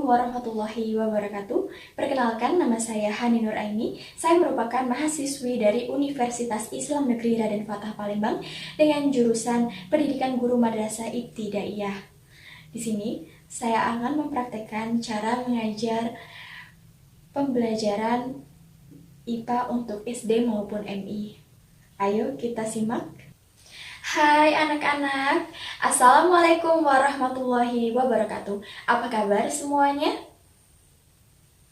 warahmatullahi wabarakatuh. Perkenalkan, nama saya Hani Nur Aini. Saya merupakan mahasiswi dari Universitas Islam Negeri Raden Fatah Palembang dengan jurusan Pendidikan Guru Madrasah Ibtidaiyah. Di sini saya akan mempraktekkan cara mengajar pembelajaran IPA untuk SD maupun MI. Ayo kita simak. Hai anak-anak, Assalamualaikum warahmatullahi wabarakatuh. Apa kabar semuanya?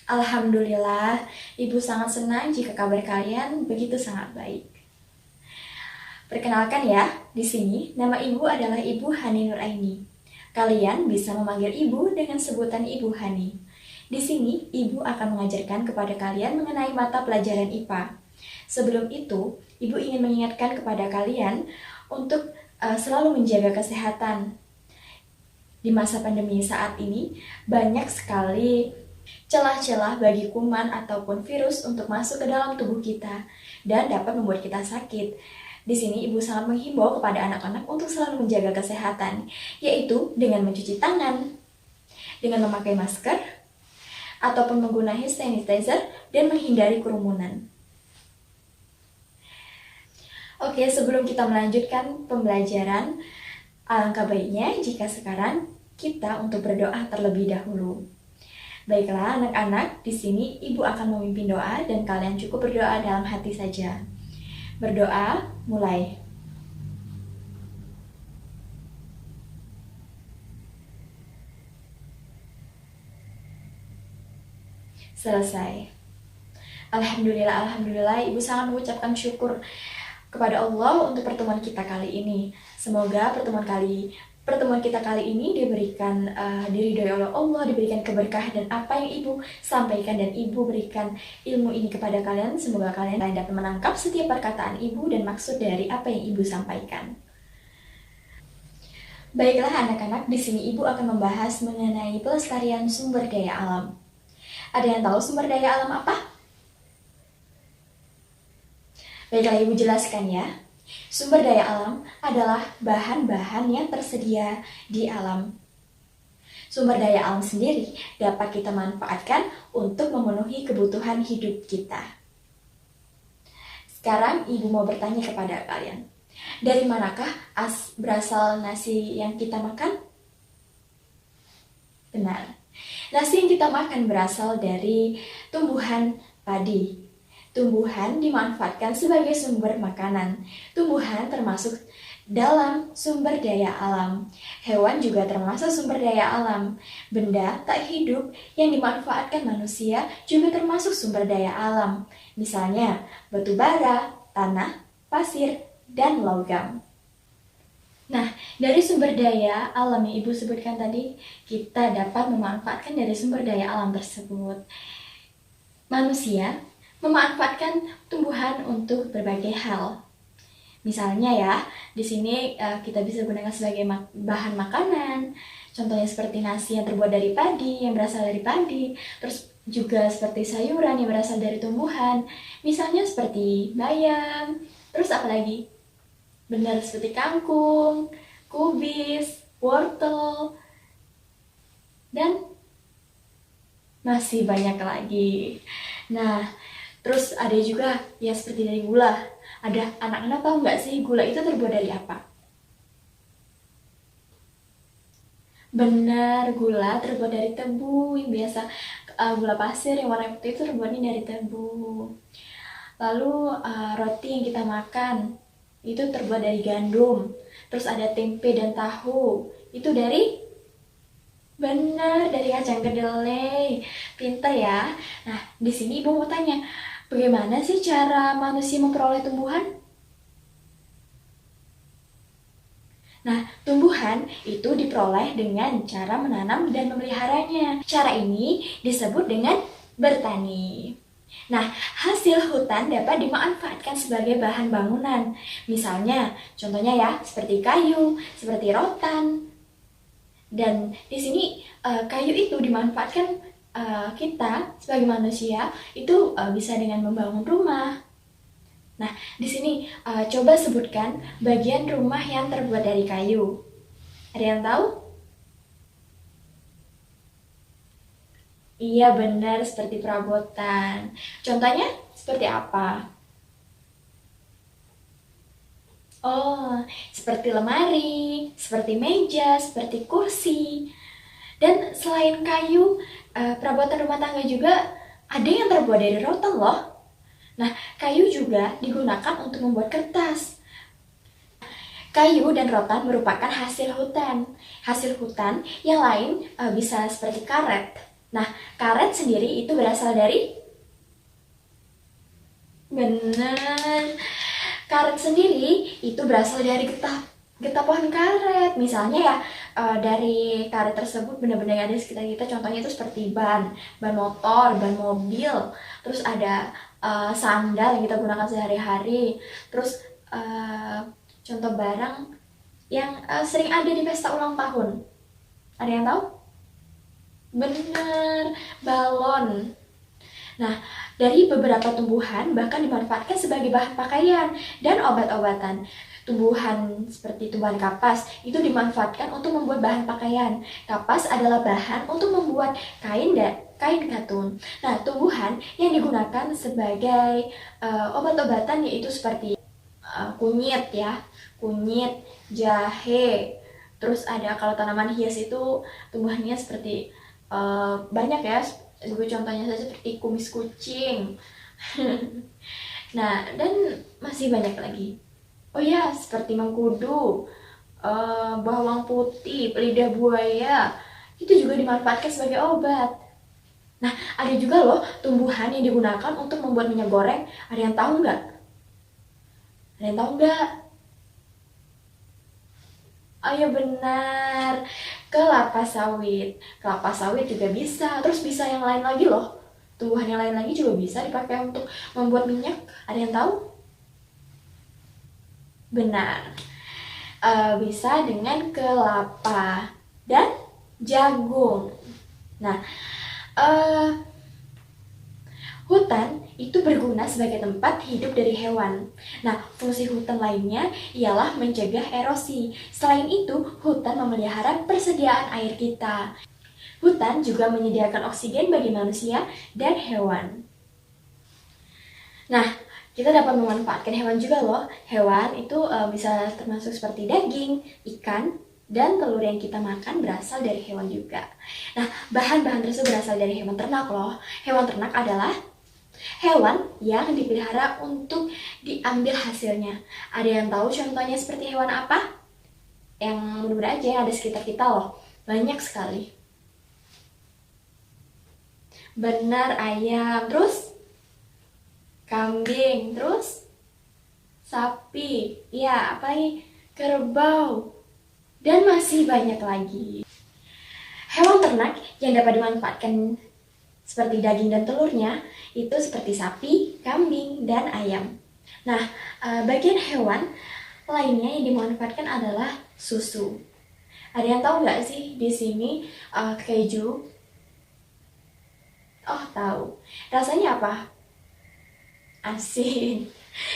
Alhamdulillah, Ibu sangat senang jika kabar kalian begitu sangat baik. Perkenalkan ya, di sini nama Ibu adalah Ibu Hani Nur Aini. Kalian bisa memanggil Ibu dengan sebutan Ibu Hani. Di sini, Ibu akan mengajarkan kepada kalian mengenai mata pelajaran IPA. Sebelum itu, Ibu ingin mengingatkan kepada kalian untuk selalu menjaga kesehatan. Di masa pandemi saat ini, banyak sekali celah-celah bagi kuman ataupun virus untuk masuk ke dalam tubuh kita dan dapat membuat kita sakit. Di sini Ibu sangat menghimbau kepada anak-anak untuk selalu menjaga kesehatan, yaitu dengan mencuci tangan, dengan memakai masker, ataupun menggunakan sanitizer dan menghindari kerumunan. Oke, sebelum kita melanjutkan pembelajaran, alangkah baiknya jika sekarang kita untuk berdoa terlebih dahulu. Baiklah anak-anak, di sini Ibu akan memimpin doa dan kalian cukup berdoa dalam hati saja. Berdoa, mulai. Selesai. Alhamdulillah, Ibu sangat mengucapkan syukur kepada Allah untuk pertemuan kita kali ini. Semoga pertemuan kita kali ini diberikan diridhoi oleh Allah, diberikan keberkahan dan apa yang Ibu sampaikan dan Ibu berikan ilmu ini kepada kalian. Semoga kalian dapat menangkap setiap perkataan Ibu dan maksud dari apa yang Ibu sampaikan. Baiklah anak-anak, di sini Ibu akan membahas mengenai pelestarian sumber daya alam. Ada yang tahu sumber daya alam apa? Baiklah Ibu jelaskan ya. Sumber daya alam adalah bahan-bahan yang tersedia di alam. Sumber daya alam sendiri dapat kita manfaatkan untuk memenuhi kebutuhan hidup kita. Sekarang Ibu mau bertanya kepada kalian. Dari manakah berasal nasi yang kita makan? Benar. Nasi yang kita makan berasal dari tumbuhan padi. Tumbuhan dimanfaatkan sebagai sumber makanan. Tumbuhan termasuk dalam sumber daya alam. Hewan juga termasuk sumber daya alam. Benda tak hidup yang dimanfaatkan manusia juga termasuk sumber daya alam. Misalnya batu bara, tanah, pasir, dan logam. Nah, dari sumber daya alam yang Ibu sebutkan tadi, kita dapat memanfaatkan dari sumber daya alam tersebut. Manusia memanfaatkan tumbuhan untuk berbagai hal. Misalnya ya, di sini kita bisa gunakan sebagai bahan makanan. Contohnya seperti nasi yang terbuat dari padi, yang berasal dari padi. Terus juga seperti sayuran yang berasal dari tumbuhan. Misalnya seperti bayam. Terus apa lagi? Benar, seperti kangkung, kubis, wortel, dan masih banyak lagi. Nah, terus ada juga ya seperti dari gula. Ada anak-anak tahu nggak sih gula itu terbuat dari apa? Benar, gula terbuat dari tebu yang biasa gula pasir yang warna putih itu terbuatnya dari tebu. Lalu roti yang kita makan itu terbuat dari gandum. Terus ada tempe dan tahu itu dari benar dari kacang kedelai. Pintar ya. Nah, di sini Ibu mau tanya, bagaimana sih cara manusia memperoleh tumbuhan? Nah, tumbuhan itu diperoleh dengan cara menanam dan memeliharanya. Cara ini disebut dengan bertani. Nah, hasil hutan dapat dimanfaatkan sebagai bahan bangunan. Misalnya, contohnya ya, seperti kayu, seperti rotan. Dan di sini kayu itu dimanfaatkan kita sebagai manusia itu bisa dengan membangun rumah. Nah, di sini coba sebutkan bagian rumah yang terbuat dari kayu. Ada yang tahu? Iya benar, seperti perabotan. Contohnya seperti apa? Oh, seperti lemari, seperti meja, seperti kursi. Dan selain kayu, perabotan rumah tangga juga ada yang terbuat dari rotan loh. Nah, kayu juga digunakan untuk membuat kertas. Kayu dan rotan merupakan hasil hutan. Hasil hutan yang lain bisa seperti karet. Nah, karet sendiri itu berasal dari benar. Karet sendiri itu berasal dari getah getah pohon karet. Misalnya ya dari karet tersebut benda-benda yang ada di sekitar kita. Contohnya itu seperti ban motor, ban mobil. Terus ada sandal yang kita gunakan sehari-hari. Terus contoh barang yang sering ada di pesta ulang tahun. Ada yang tahu? Bener, balon. Nah, dari beberapa tumbuhan bahkan dimanfaatkan sebagai bahan pakaian dan obat-obatan. Tumbuhan seperti tumbuhan kapas itu dimanfaatkan untuk membuat bahan pakaian. Kapas adalah bahan untuk membuat kain dan kain katun. Nah, tumbuhan yang digunakan sebagai obat-obatan yaitu seperti kunyit ya, kunyit, jahe. Terus ada kalau tanaman hias itu tumbuhannya seperti banyak ya, gue contohnya saja seperti kumis kucing. Nah, dan masih banyak lagi. Oh ya, seperti mengkudu, bawang putih, lidah buaya, itu juga dimanfaatkan sebagai obat. Nah, ada juga loh tumbuhan yang digunakan untuk membuat minyak goreng. Ada yang tahu nggak? Ada yang tahu nggak? Oh ya benar, kelapa sawit. Kelapa sawit juga bisa, terus bisa yang lain lagi loh. Tumbuhan yang lain lagi juga bisa dipakai untuk membuat minyak. Ada yang tahu? Benar, bisa dengan kelapa dan jagung. Nah, eh, hutan itu berguna sebagai tempat hidup dari hewan. Nah, fungsi hutan lainnya ialah mencegah erosi. Selain itu, hutan memelihara persediaan air kita. Hutan juga menyediakan oksigen bagi manusia dan hewan. Nah, kita dapat memanfaatkan hewan juga loh. Hewan itu bisa termasuk seperti daging, ikan, dan telur yang kita makan berasal dari hewan juga. Nah, bahan-bahan tersebut berasal dari hewan ternak loh. Hewan ternak adalah hewan yang dipelihara untuk diambil hasilnya. Ada yang tahu contohnya seperti hewan apa? Yang mudah-mudahan aja yang ada sekitar kita loh. Banyak sekali. Benar, ayam. Terus kambing. Terus sapi. Ya, apa lagi? Kerbau. Dan masih banyak lagi. Hewan ternak yang dapat dimanfaatkan seperti daging dan telurnya itu seperti sapi, kambing, dan ayam. Nah, bagian hewan lainnya yang dimanfaatkan adalah susu. Ada yang tahu nggak sih di sini keju? Oh, tahu. Rasanya apa? Asin.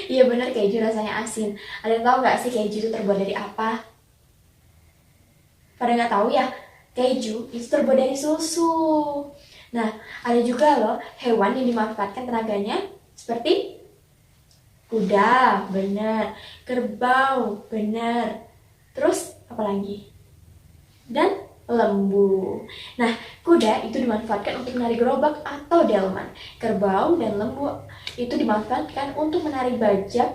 Iya benar, keju rasanya asin. Ada yang tahu nggak sih keju itu terbuat dari apa? Pada nggak tahu ya? Keju itu terbuat dari susu. Nah, ada juga loh hewan yang dimanfaatkan tenaganya seperti kuda, bener. Kerbau, bener. Terus apa lagi? Dan lembu. Nah, kuda itu dimanfaatkan untuk menarik gerobak atau delman. Kerbau dan lembu itu dimanfaatkan untuk menarik bajak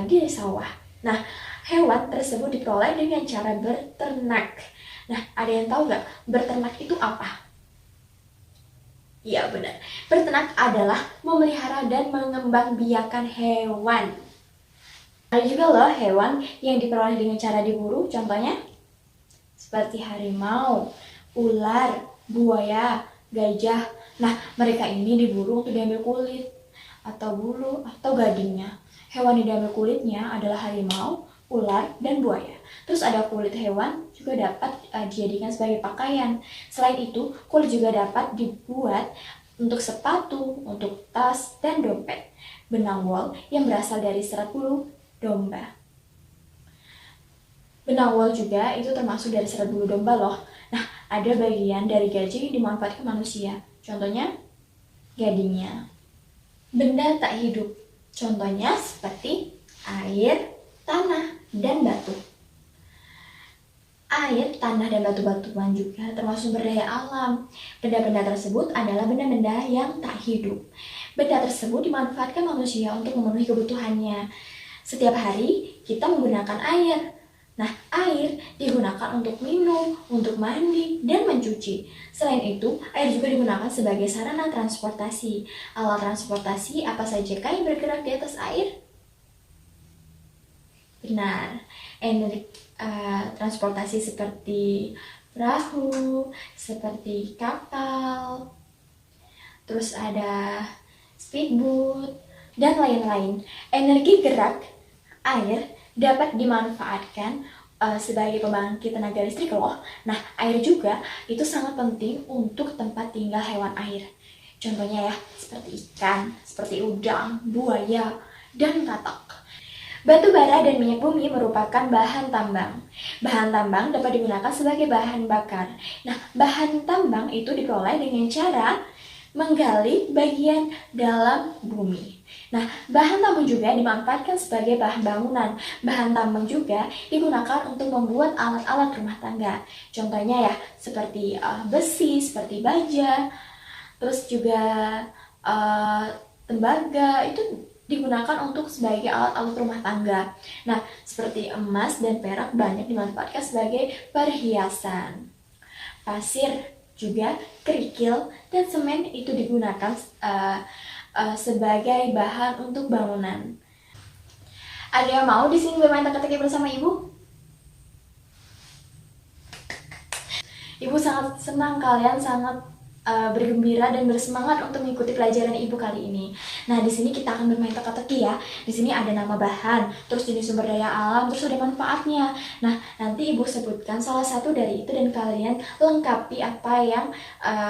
di sawah. Nah, hewan tersebut diperoleh dengan cara berternak. Nah, ada yang tahu nggak berternak itu apa? Iya benar. Berternak adalah memelihara dan mengembangbiakan hewan. Ada juga loh hewan yang diperoleh dengan cara diburu, contohnya seperti harimau, ular, buaya, gajah. Nah, mereka ini diburu untuk diambil kulit atau bulu atau gadingnya. Hewan yang diambil kulitnya adalah harimau, ular, dan buaya. Terus ada kulit hewan juga dapat dijadikan sebagai pakaian. Selain itu, kulit juga dapat dibuat untuk sepatu, untuk tas, dan dompet. Benang wol yang berasal dari serat bulu domba. Benang wol juga itu termasuk dari serat bulu domba loh. Nah, ada bagian dari gaji yang dimanfaatkan manusia. Contohnya, gadingnya. Benda tak hidup. Contohnya seperti air, tanah, dan batu. Air, tanah, dan batu-batuan juga termasuk sumber daya alam. Benda-benda tersebut adalah benda-benda yang tak hidup. Benda tersebut dimanfaatkan manusia untuk memenuhi kebutuhannya. Setiap hari kita menggunakan air. Nah, air digunakan untuk minum, untuk mandi, dan mencuci. Selain itu, air juga digunakan sebagai sarana transportasi. Alat transportasi apa saja yang bergerak di atas air? Benar, transportasi seperti perahu, seperti kapal, terus ada speedboat, dan lain-lain. Energi gerak air dapat dimanfaatkan sebagai pembangkit tenaga listrik loh. Nah, air juga itu sangat penting untuk tempat tinggal hewan air. Contohnya ya, seperti ikan, seperti udang, buaya, dan katak. Batu bara dan minyak bumi merupakan bahan tambang. Bahan tambang dapat digunakan sebagai bahan bakar. Nah, bahan tambang itu diperoleh dengan cara menggali bagian dalam bumi. Nah, bahan tambang juga dimanfaatkan sebagai bahan bangunan. Bahan tambang juga digunakan untuk membuat alat-alat rumah tangga. Contohnya ya, seperti besi, seperti baja, terus juga tembaga, itu digunakan untuk sebagai alat-alat rumah tangga. Nah, seperti emas dan perak banyak dimanfaatkan sebagai perhiasan. Pasir juga, kerikil, dan semen itu digunakan sebagai bahan untuk bangunan. Ada yang mau di sini bermain teka-teki bersama ibu? Ibu sangat senang kalian sangat bergembira dan bersemangat untuk mengikuti pelajaran ibu kali ini. Nah, di sini kita akan bermain teka-teki ya. Di sini ada nama bahan, terus jenis sumber daya alam, terus ada manfaatnya. Nah, nanti ibu sebutkan salah satu dari itu dan kalian lengkapi apa yang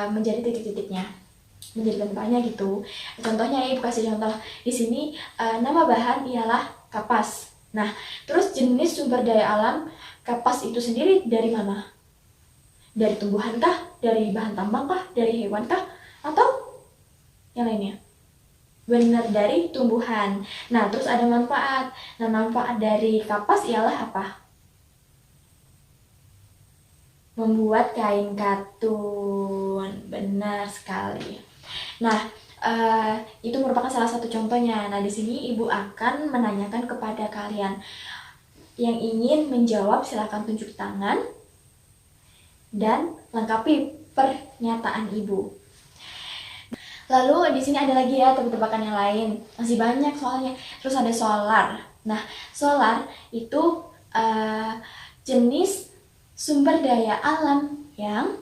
menjadi titik-titiknya, menjadi tempatnya gitu. Contohnya ibu kasih contoh. Di sini nama bahan ialah kapas. Nah, terus jenis sumber daya alam kapas itu sendiri dari mana? Dari tumbuhan kah? Dari bahan tambang kah? Dari hewan kah? Atau yang lainnya? Benar, dari tumbuhan. Nah, terus ada manfaat. Nah, manfaat dari kapas ialah apa? Membuat kain katun. Benar sekali. Nah, itu merupakan salah satu contohnya. Nah, di sini ibu akan menanyakan kepada kalian. Yang ingin menjawab silakan tunjuk tangan dan lengkapi pernyataan ibu. Lalu di sini ada lagi ya tebak-tebakan yang lain, masih banyak soalnya. Terus ada solar. Nah, solar itu jenis sumber daya alam yang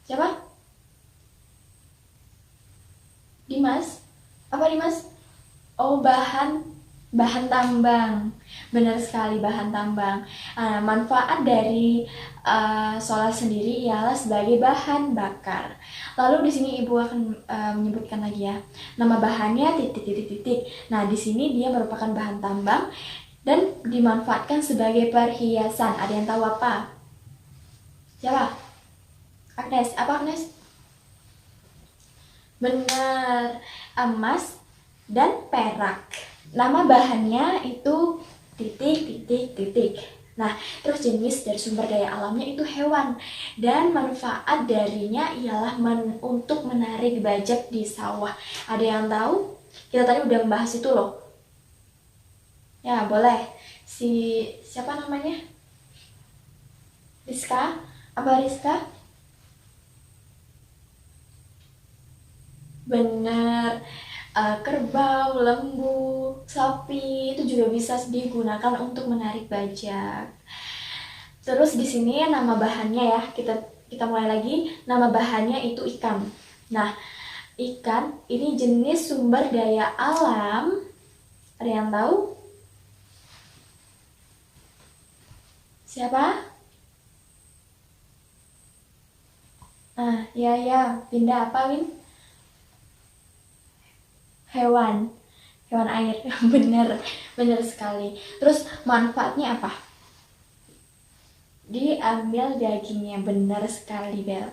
siapa? Dimas? Apa Dimas? Oh, bahan tambang. Benar sekali, bahan tambang. Manfaat dari solar sendiri ialah sebagai bahan bakar. Lalu di sini ibu akan menyebutkan lagi ya. Nama bahannya titik-titik-titik. Nah, di sini dia merupakan bahan tambang dan dimanfaatkan sebagai perhiasan. Ada yang tahu apa? Siapa? Agnes. Apa Agnes? Benar, emas dan perak. Nama bahannya itu titik. Nah, terus jenis dari sumber daya alamnya itu hewan. Dan manfaat darinya ialah untuk menarik bajak di sawah. Ada yang tahu? Kita tadi udah membahas itu loh. Ya, boleh. Siapa namanya? Rizka? Apa Rizka? Bener. Kerbau, lembu, sapi itu juga bisa digunakan untuk menarik bajak. Terus di sini nama bahannya ya, kita mulai lagi. Nama bahannya itu ikan. Nah, ikan ini jenis sumber daya alam. Ada yang tahu? Siapa? Ya, pindah apa, Win? Hewan air. Bener sekali. Terus manfaatnya apa? diambil dagingnya. Benar sekali, Bel.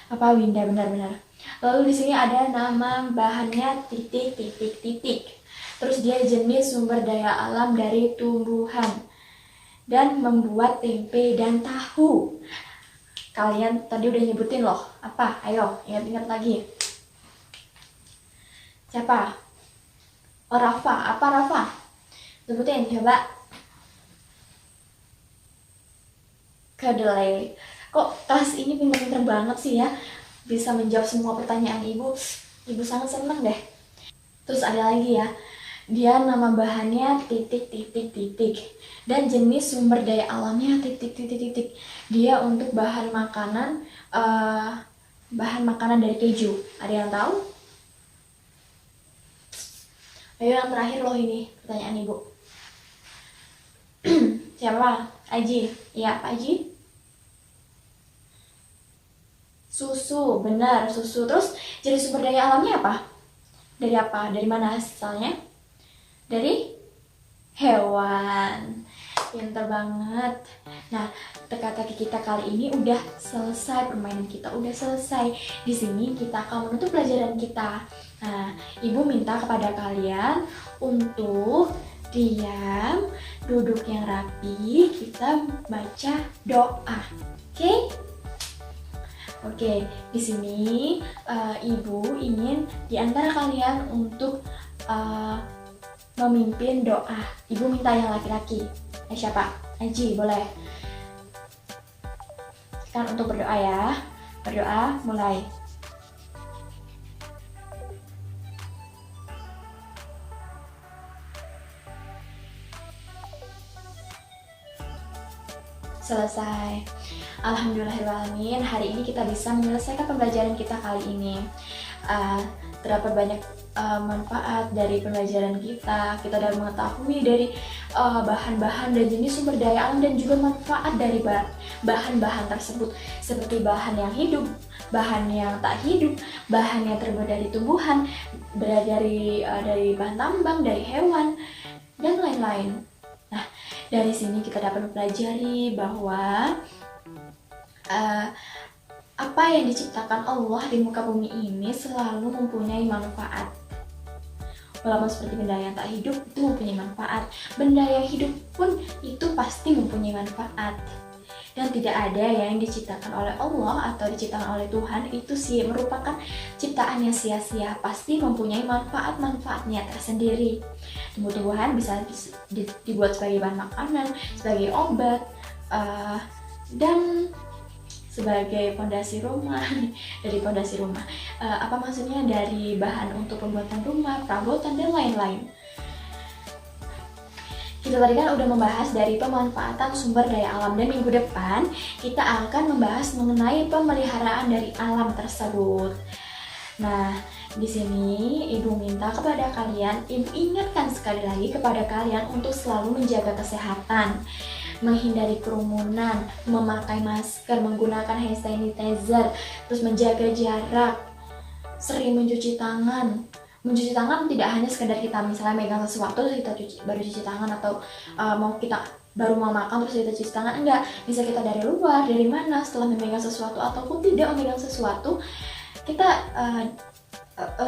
Apa Winda, benar-benar. Lalu di sini ada nama bahannya titik titik titik. Terus dia jenis sumber daya alam dari tumbuhan dan membuat tempe dan tahu. Kalian tadi udah nyebutin loh. Apa? Ayo, ingat-ingat lagi. Siapa? Oh, Rafa. Apa Rafa? Sebutin coba. Kedelai. Kok kelas ini pinter-pinter banget sih ya, bisa menjawab semua pertanyaan ibu. Ibu sangat senang deh. Terus ada lagi ya, dia nama bahannya titik titik titik dan jenis sumber daya alamnya titik titik titik. Dia untuk bahan makanan dari keju. Ada yang tahu? Ayo yang terakhir loh ini pertanyaan ibu. Siapa? Aji. Iya, Pak Aji. Susu, benar, susu. Terus jenis sumber daya alamnya apa? Dari apa? Dari mana asalnya? Dari hewan. Pinter banget. Nah, teka-teki kita kali ini udah selesai, permainan kita udah selesai. Di sini kita akan menutup pelajaran kita. Nah, ibu minta kepada kalian untuk diam, duduk yang rapi, kita baca doa. Oke? Oke, di sini ibu ingin di antara kalian untuk memimpin doa. Ibu minta yang laki-laki. Siapa? Aji, boleh. Kan untuk berdoa ya. Berdoa, mulai. Selesai. Alhamdulillahirrahmanirrahim, hari ini kita bisa menyelesaikan pembelajaran kita kali ini. Terdapat banyak manfaat dari pembelajaran kita. Kita dapat mengetahui dari bahan-bahan dan jenis sumber daya alam dan juga manfaat dari bahan-bahan tersebut, seperti bahan yang hidup, bahan yang tak hidup, bahan yang terbuat dari tumbuhan, dari bahan tambang, dari hewan, dan lain-lain. Nah, dari sini kita dapat mempelajari bahwa apa yang diciptakan Allah di muka bumi ini selalu mempunyai manfaat. Walaupun seperti benda yang tak hidup itu mempunyai manfaat, benda yang hidup pun itu pasti mempunyai manfaat. Dan tidak ada yang diciptakan oleh Allah atau diciptakan oleh Tuhan itu sih merupakan ciptaan yang sia-sia, pasti mempunyai manfaat-manfaatnya tersendiri. Tumbuh-tumbuhan bisa dibuat sebagai bahan makanan, sebagai obat, dan sebagai fondasi rumah. Dari fondasi rumah, apa maksudnya, dari bahan untuk pembuatan rumah, perabotan, dan lain-lain. Kita tadi kan udah membahas dari pemanfaatan sumber daya alam, dan minggu depan kita akan membahas mengenai pemeliharaan dari alam tersebut. Nah, di sini ibu minta kepada kalian, ibu ingatkan sekali lagi kepada kalian untuk selalu menjaga kesehatan, menghindari kerumunan, memakai masker, menggunakan hand sanitizer, terus menjaga jarak, sering mencuci tangan. Mencuci tangan tidak hanya sekedar kita misalnya megang sesuatu terus kita baru cuci tangan, atau kita baru mau makan terus kita cuci tangan, enggak. Bisa kita dari luar, dari mana, setelah memegang sesuatu ataupun tidak memegang sesuatu, kita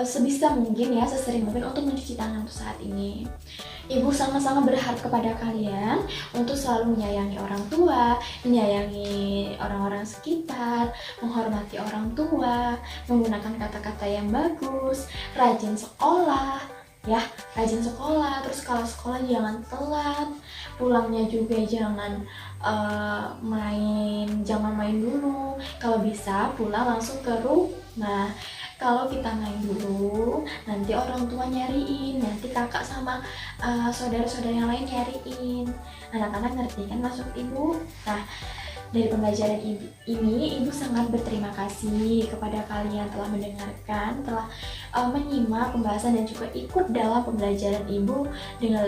sebisa mungkin ya, sesering mungkin untuk mencuci tangan untuk saat ini. Ibu sangat-sangat berharap kepada kalian untuk selalu menyayangi orang tua, menyayangi orang-orang sekitar, menghormati orang tua, menggunakan kata-kata yang bagus, rajin sekolah, ya, rajin sekolah. Terus kalau sekolah jangan telat, pulangnya juga jangan main dulu. Kalau bisa pulang langsung ke rumah. Kalau kita main dulu, nanti orang tua nyariin, nanti kakak sama saudara-saudara yang lain nyariin. Anak-anak ngerti kan maksud ibu? Nah, dari pembelajaran ini, ibu sangat berterima kasih kepada kalian telah mendengarkan, telah menyimak pembahasan dan juga ikut dalam pembelajaran ibu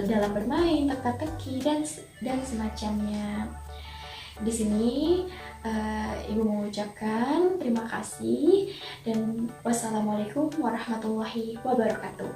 dalam bermain, teka-teki, dan semacamnya. Di sini ibu mengucapkan terima kasih dan wassalamualaikum warahmatullahi wabarakatuh.